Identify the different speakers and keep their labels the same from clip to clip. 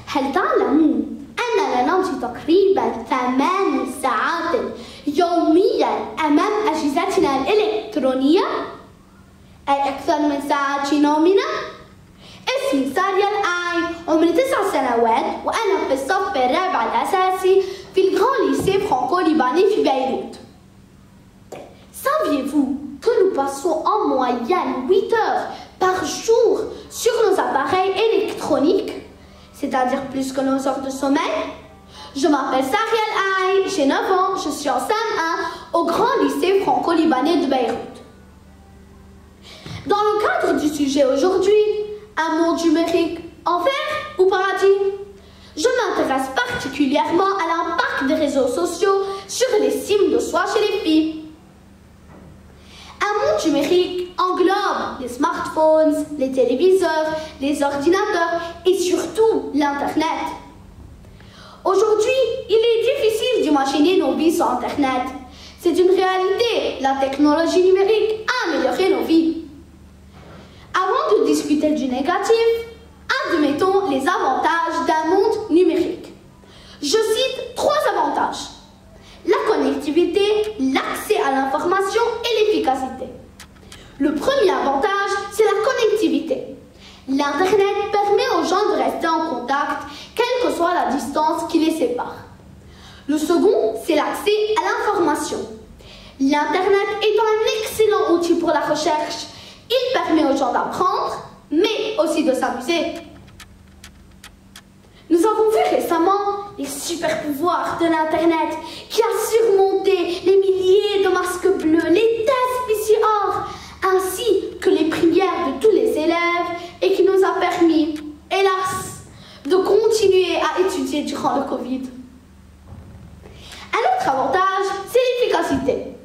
Speaker 1: هل تعلمون أننا نمضي تقريبا 8 ساعات يوميا أمام أجهزتنا الإلكترونية؟ أي أكثر من ساعات نومنا؟ اسمي ساريا الآي، عمري 9 سنوات وأنا في الصف الرابع الأساسي في الغران lycée franco-libanais في بيروت. Saviez-vous que nous passons en moyenne 8 heures par jour sur nos appareils électroniques, c'est-à-dire plus que nos heures de sommeil? Je m'appelle Saria El-Aï, j'ai 9 ans, je suis en CM1 au grand lycée franco-libanais de Beyrouth. Dans le cadre du sujet aujourd'hui, un monde numérique, enfer ou paradis? Je m'intéresse particulièrement à l'impact des réseaux sociaux sur l'estime de soi chez les filles. Un monde numérique englobe les smartphones, les téléviseurs, les ordinateurs et surtout l'Internet. Aujourd'hui, il est difficile d'imaginer nos vies sans Internet. C'est une réalité, la technologie numérique a amélioré nos vies. Avant de discuter du négatif, admettons les avantages d'un monde numérique. Je cite 3 avantages. La connectivité, l'accès à l'information et l'efficacité. Le premier avantage, c'est la connectivité. L'Internet permet aux gens de rester en contact, quelle que soit la distance qui les sépare. Le second, c'est l'accès à l'information. L'Internet est un excellent outil pour la recherche. Il permet aux gens d'apprendre, mais aussi de s'amuser. Nous avons vu récemment les super pouvoirs de l'Internet qui a surmonté les milliers de masques bleus, les tests PCR, ainsi que les prières de tous les élèves et qui nous a permis, hélas, de continuer à étudier durant le Covid. Un autre avantage, c'est l'efficacité.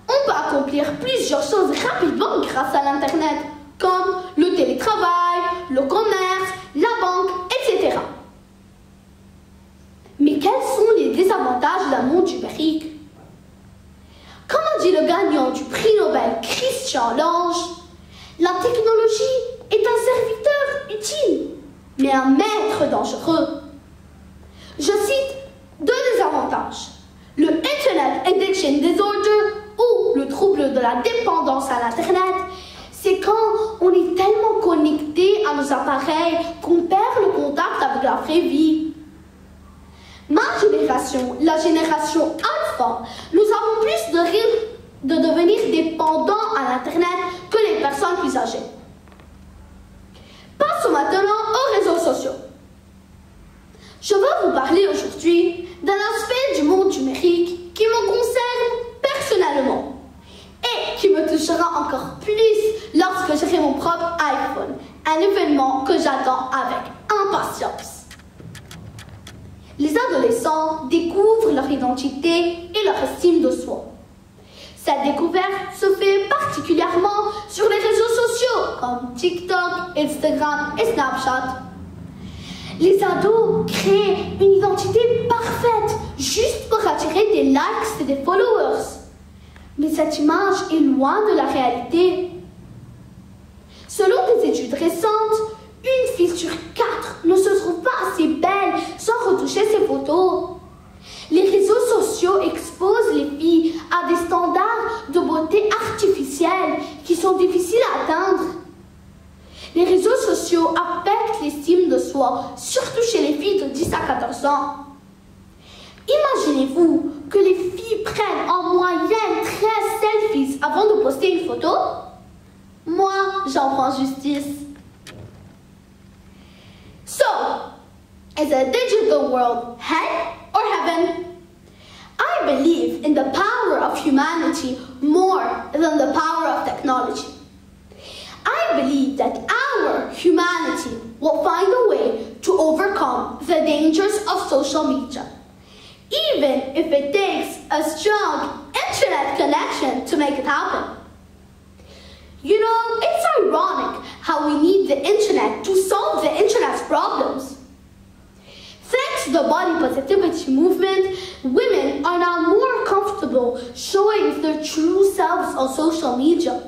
Speaker 1: On peut accomplir plusieurs choses rapidement grâce à l'Internet, comme le télétravail, le commerce, la banque, etc. Mais quels sont les désavantages d'un monde numérique? Comme a dit le gagnant du prix Nobel Christian Lange, la technologie est un serviteur utile, mais un maître dangereux. Je cite 2 désavantages. Le Internet Addiction Disorder, ou le trouble de la dépendance à l'Internet, c'est quand on est tellement connecté à nos appareils qu'on perd le contact avec la vraie vie. Ma génération, la génération alpha, nous avons plus de risques de devenir dépendants à l'Internet que les personnes plus âgées. Passons maintenant aux réseaux sociaux. Je vais vous parler aujourd'hui d'un aspect du monde numérique qui me concerne personnellement et qui me touchera encore plus lorsque j'aurai mon propre iPhone, un événement que j'attends avec impatience. Les adolescents découvrent leur identité et leur estime de soi. Cette découverte se fait particulièrement sur les réseaux sociaux comme TikTok, Instagram et Snapchat. Les ados créent une identité parfaite juste pour attirer des likes et des followers. Mais cette image est loin de la réalité. Selon des études récentes, une fille sur 4 ne se trouve pas assez belle sans retoucher ses photos. Les réseaux sociaux exposent les filles à des standards de beauté artificielle qui sont difficiles à atteindre. Les réseaux sociaux affectent l'estime de soi, surtout chez les filles de 10 à 14 ans. Imaginez-vous que les filles prennent en moyenne 13 selfies avant de poster une photo? Moi, j'en prends justice. So, is a digital world hell or heaven? I believe in the power of humanity more than the power of technology. I believe that our humanity will find a way to overcome the dangers of social media, even if it takes a strong internet connection to make it happen. You know, it's ironic how we need the internet to solve the internet's problems. Thanks to the body positivity movement, women are now more comfortable showing their true selves on social media.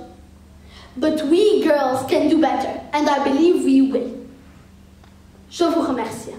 Speaker 1: But we girls can do better, and I believe we will. Je vous remercie.